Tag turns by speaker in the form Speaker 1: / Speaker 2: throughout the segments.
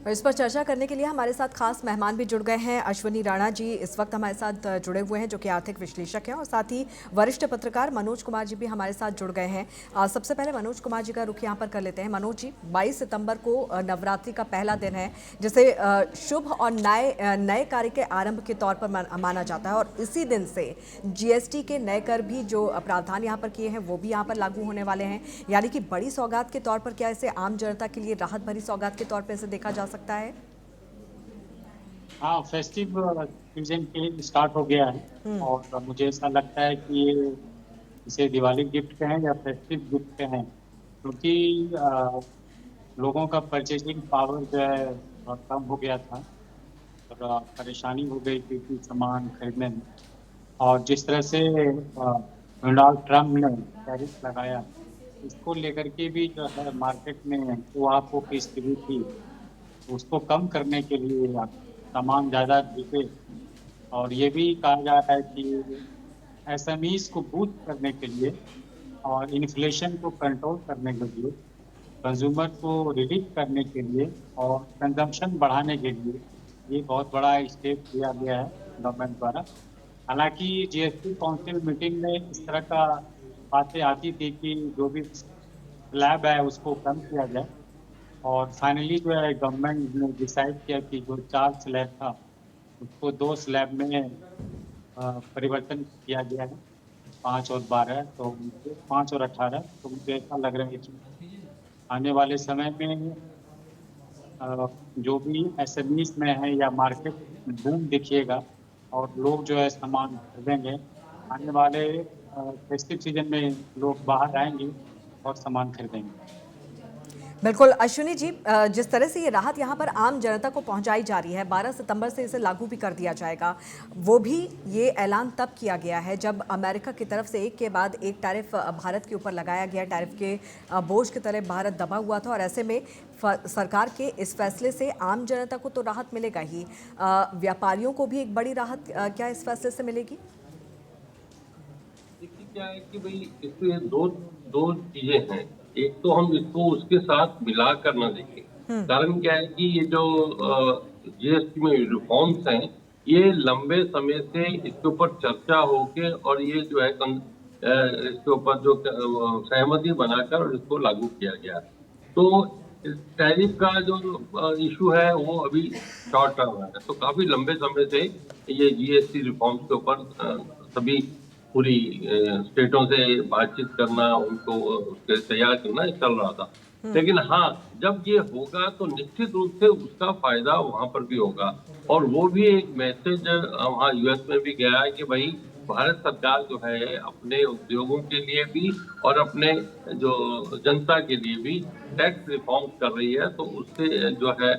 Speaker 1: और इस पर चर्चा करने के लिए हमारे साथ खास मेहमान भी जुड़ गए हैं। अश्विनी राणा जी इस वक्त हमारे साथ जुड़े हुए हैं, जो कि आर्थिक विश्लेषक हैं, और साथ ही वरिष्ठ पत्रकार मनोज कुमार जी भी हमारे साथ जुड़ गए हैं। सबसे पहले मनोज कुमार जी का रुख यहाँ पर कर लेते हैं। मनोज जी, 22 सितंबर को नवरात्रि का पहला दिन है, जिसे शुभ और नए कार्य के आरंभ के तौर पर माना जाता है, और इसी दिन से जीएसटी के नए कर भी जो प्रावधान यहाँ पर किए हैं वो भी यहाँ पर लागू होने वाले हैं। यानी कि बड़ी सौगात के तौर पर क्या इसे आम जनता के लिए राहत भरी सौगात के तौर पर इसे देखा जा सकता है?
Speaker 2: हाँ, फेस्टिव सीजन के लिए स्टार्ट हो गया है और मुझे ऐसा लगता है कि ये इसे दिवाली गिफ्ट कहें या फेस्टिव गिफ्ट कहें, क्योंकि लोगों का परचेजिंग पावर जो है कम हो गया था और परेशानी हो गई थी कि सामान खरीदने में। और जिस तरह से डोनाल्ड ट्रम्प ने टैरिफ लगाया, इसको लेकर के भी जो है मार्केट में वो आपको की स्थिति थी, उसको कम करने के लिए सामान ज़्यादा बिके। और ये भी कहा जा रहा है कि एसएमईज को बूस्ट करने के लिए और इन्फ्लेशन को कंट्रोल करने के लिए, कंज्यूमर को रिलीफ करने के लिए और कंजम्पशन बढ़ाने के लिए ये बहुत बड़ा स्टेप लिया गया है गवर्नमेंट द्वारा। हालांकि जीएसटी काउंसिल मीटिंग में इस तरह का बातें आती थी कि जो भी स्लैब है उसको कम किया जाए, और फाइनली जो है गवर्नमेंट ने डिसाइड किया कि जो 4 स्लैब था उसको 2 स्लैब में परिवर्तन किया गया है, 5 और 12। तो 5 और 18, तो मुझे ऐसा लग रहा है कि आने वाले समय में जो भी एसएमईज में है या मार्केट बूम दिखिएगा और लोग जो है सामान खरीदेंगे। आने वाले फेस्टिव सीजन में लोग बाहर आएंगे और सामान खरीदेंगे।
Speaker 1: बिल्कुल अश्विनी जी, जिस तरह से ये राहत यहाँ पर आम जनता को पहुँचाई जा रही है, 12 सितंबर से इसे लागू भी कर दिया जाएगा। वो भी ये ऐलान तब किया गया है जब अमेरिका की तरफ से एक के बाद एक टैरिफ भारत के ऊपर लगाया गया। टैरिफ के बोझ की तरह भारत दबा हुआ था, और ऐसे में सरकार के इस फैसले से आम जनता को तो राहत मिलेगा ही, व्यापारियों को भी एक बड़ी राहत क्या इस फैसले से मिलेगी?
Speaker 3: देखिए क्या है कि भाई इसमें दो दो चीजें हैं। एक तो हम इसको उसके साथ मिला कर ना देखें। कारण क्या है कि ये जो जीएसटी में रिफॉर्म्स हैं, ये लंबे समय से इसके ऊपर चर्चा होके और ये जो है इसके ऊपर जो सहमति बनाकर और इसको लागू किया गया। तो इस टैरिफ का जो इशू है वो अभी शॉर्ट टर्म है, तो काफी लंबे समय से ये जीएसटी रिफॉर्म्स के ऊपर सभी पूरी स्टेटों से बातचीत करना, उनको उसके तैयार करना चल रहा था। लेकिन हाँ, जब ये होगा तो निश्चित रूप से उसका फायदा वहां पर भी होगा। और वो भी एक मैसेज वहाँ यूएस में भी गया है कि भाई भारत सरकार जो है अपने उद्योगों के लिए भी और अपने जो जनता के लिए भी टैक्स रिफॉर्म कर रही है। तो उससे जो है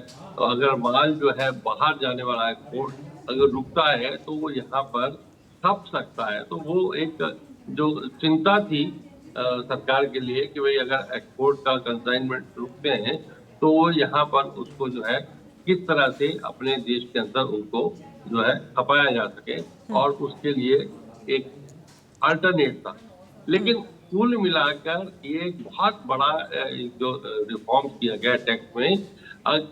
Speaker 3: अगर माल जो है बाहर जाने वाला एक्सपोर्ट अगर रुकता है तो वो यहाँ पर छप सकता है। तो वो एक जो चिंता थी सरकार के लिए कि भाई अगर एक्सपोर्ट का कंसाइनमेंट रुकते हैं तो वो यहाँ पर उसको जो है किस तरह से अपने देश के अंदर उनको जो है खपाया जा सके, और उसके लिए एक अल्टरनेट था। लेकिन कुल मिलाकर ये एक बहुत बड़ा जो रिफॉर्म किया गया टैक्स में।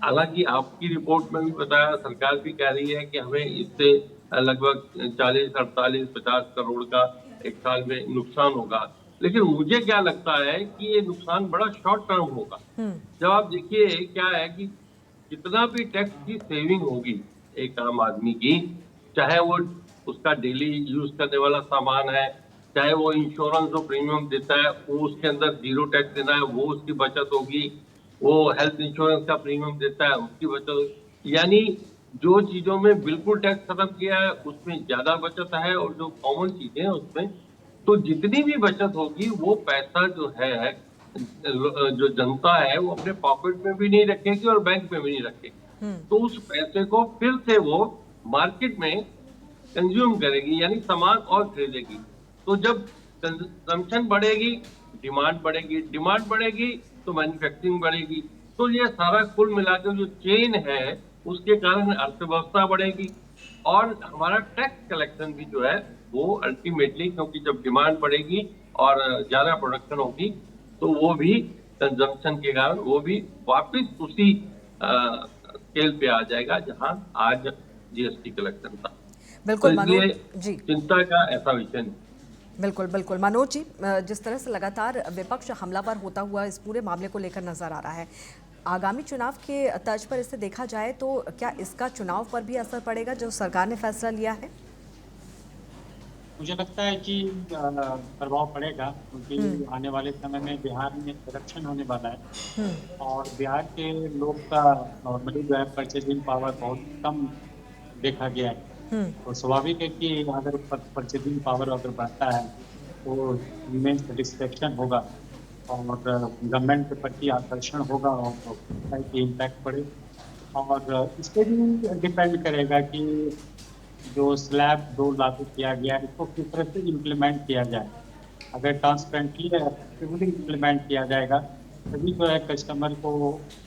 Speaker 3: हालांकि आपकी रिपोर्ट में भी बताया, सरकार भी कह रही है कि हमें इससे लगभग 40, 48, 50 करोड़ का एक साल में नुकसान होगा। लेकिन मुझे क्या लगता है कि ये नुकसान बड़ा शॉर्ट टर्म होगा। जब आप देखिए क्या है कि जितना भी टैक्स की सेविंग होगी एक आम आदमी की, चाहे वो उसका डेली यूज करने वाला सामान है, चाहे वो इंश्योरेंस जो प्रीमियम देता है वो उसके अंदर 0 टैक्स देना है, वो उसकी बचत होगी। वो हेल्थ इंश्योरेंस का प्रीमियम देता है, उसकी बचत। यानी जो चीजों में बिल्कुल टैक्स खत्म किया है उसमें ज्यादा बचत है, और जो कॉमन चीजें हैं उसमें तो जितनी भी बचत होगी वो पैसा जो है जो जनता है वो अपने पॉकेट में भी नहीं रखेगी और बैंक में भी नहीं रखेगी। तो उस पैसे को फिर से वो मार्केट में कंज्यूम करेगी, यानी सामान और खरीदेगी। तो जब कंजम्पशन बढ़ेगी, डिमांड बढ़ेगी, डिमांड बढ़ेगी तो मैन्युफैक्चरिंग बढ़ेगी। तो ये सारा कुल मिलाकर जो चेन है उसके कारण अर्थव्यवस्था बढ़ेगी, और हमारा टैक्स कलेक्शन भी जो है वो अल्टीमेटली, क्योंकि जब डिमांड बढ़ेगी और ज्यादा प्रोडक्शन होगी तो वो भी कंजम्पशन के कारण वो भी वापस उसी स्केल पे आ जाएगा जहां आज जीएसटी कलेक्शन था। तो
Speaker 1: बिल्कुल
Speaker 3: इसलिए
Speaker 1: मनोज जी।
Speaker 3: चिंता का ऐसा विषय नहीं।
Speaker 1: बिल्कुल बिल्कुल मनोज जी, जिस तरह से लगातार विपक्ष हमलावर होता हुआ इस पूरे मामले को लेकर नजर आ रहा है, आगामी चुनाव के तर्ज पर इसे देखा जाए तो क्या इसका चुनाव पर भी असर पड़ेगा जो सरकार ने फैसला लिया है?
Speaker 2: मुझे लगता है कि प्रभाव पड़ेगा, क्योंकि आने वाले समय में बिहार में इलेक्शन होने वाला है और बिहार के लोग का नॉर्मली जो है परचेजिंग पावर बहुत कम देखा गया है। तो स्वाभाविक है कि अगर परचेजिंग पावर अगर बढ़ता है तो उनमें सेटिस्फेक्शन होगा और गवर्नमेंट के प्रति आकर्षण होगा और की इम्पैक्ट पड़े। और इस पे भी डिपेंड करेगा कि जो स्लैब 2 लागू किया गया है इसको किस तरह से इम्प्लीमेंट किया जाए। अगर ट्रांसपेरेंटली या इफेक्टिवली इम्प्लीमेंट किया जाएगा तभी जो है कस्टमर को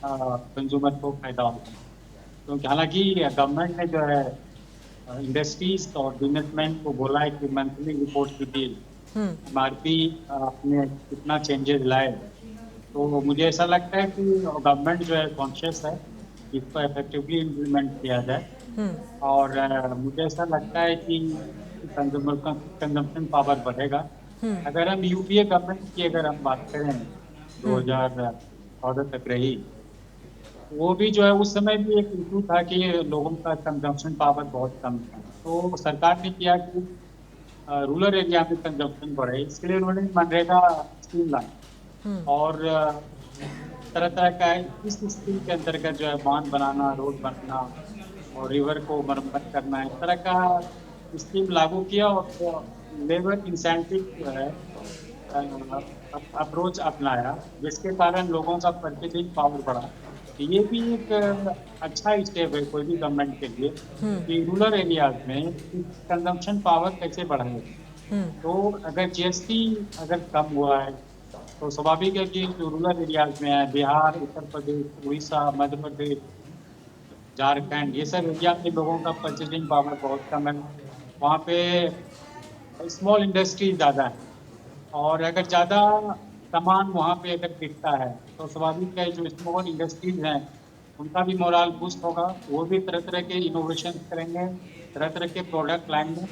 Speaker 2: कंज्यूमर को फायदा होगा। क्योंकि हालांकि गवर्नमेंट ने जो है इंडस्ट्रीज और बिजनेसमैन को बोला है कि मंथली रिपोर्ट कीजिए, एमआरपी आपने कितना चेंजेस लाए। तो मुझे ऐसा लगता है कि गवर्नमेंट जो है कॉन्शियस है कि इसको इफेक्टिवली इम्प्लीमेंट किया जाए और मुझे ऐसा लगता है कि कंज्यूमर का कंजम्पशन पावर बढ़ेगा। अगर हम यूपीए गवर्नमेंट की अगर हम बात करें 2014 तक रही, वो भी जो है उस समय भी एक इशू था कि लोगों का कंजम्पशन पावर बहुत कम था। तो सरकार ने किया कि रूरल एरिया में कंजम्पशन बढ़े, इसके लिए उन्होंने मनरेगा स्कीम लाई और तरह तरह का इस स्कीम के अंतर्गत जो है बांध बनाना, रोड बनाना और रिवर को मरम्मत करना, इस तरह का स्कीम लागू किया और लेबर इंसेंटिव जो है अप्रोच अपनाया, जिसके कारण लोगों का परचेजिंग पावर बढ़ा। ये भी एक अच्छा स्टेप है कोई भी गवर्नमेंट के लिए कि रूरल एरियाज में कंजम्पशन पावर कैसे बढ़ाए। तो अगर जीएसटी अगर कम हुआ है तो स्वाभाविक है कि जो रूरल एरियाज में है, बिहार, उत्तर प्रदेश, उड़ीसा, मध्य प्रदेश, झारखंड, ये सब एरिया के लोगों का परचेजिंग पावर बहुत कम है। वहाँ पे स्मॉल इंडस्ट्री ज़्यादा है और अगर ज़्यादा सामान वहाँ पे अगर बिकता है तो स्वाभाविक है जो स्मॉल इंडस्ट्रीज हैं उनका भी मोराल बूस्ट होगा, वो भी तरह तरह के इनोवेशन करेंगे, तरह तरह के प्रोडक्ट लाएंगे।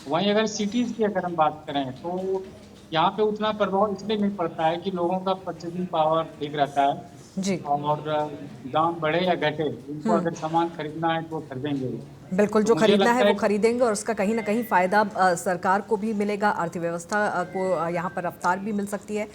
Speaker 2: वहीं अगर सिटीज की अगर हम बात करें तो यहाँ पे उतना प्रभाव इसलिए नहीं पड़ता है कि लोगों का परचेजिंग पावर ठीक रहता है
Speaker 1: जी
Speaker 2: और दाम बढ़े या घटे, उनको अगर सामान खरीदना है तो वो खरीदेंगे।
Speaker 1: बिल्कुल,
Speaker 2: तो
Speaker 1: जो
Speaker 2: मुझे
Speaker 1: खरीदना है
Speaker 2: लगता
Speaker 1: वो
Speaker 2: है
Speaker 1: खरीदेंगे और उसका कहीं ना कहीं फायदा सरकार को भी मिलेगा, अर्थव्यवस्था को यहाँ पर रफ्तार भी मिल सकती है।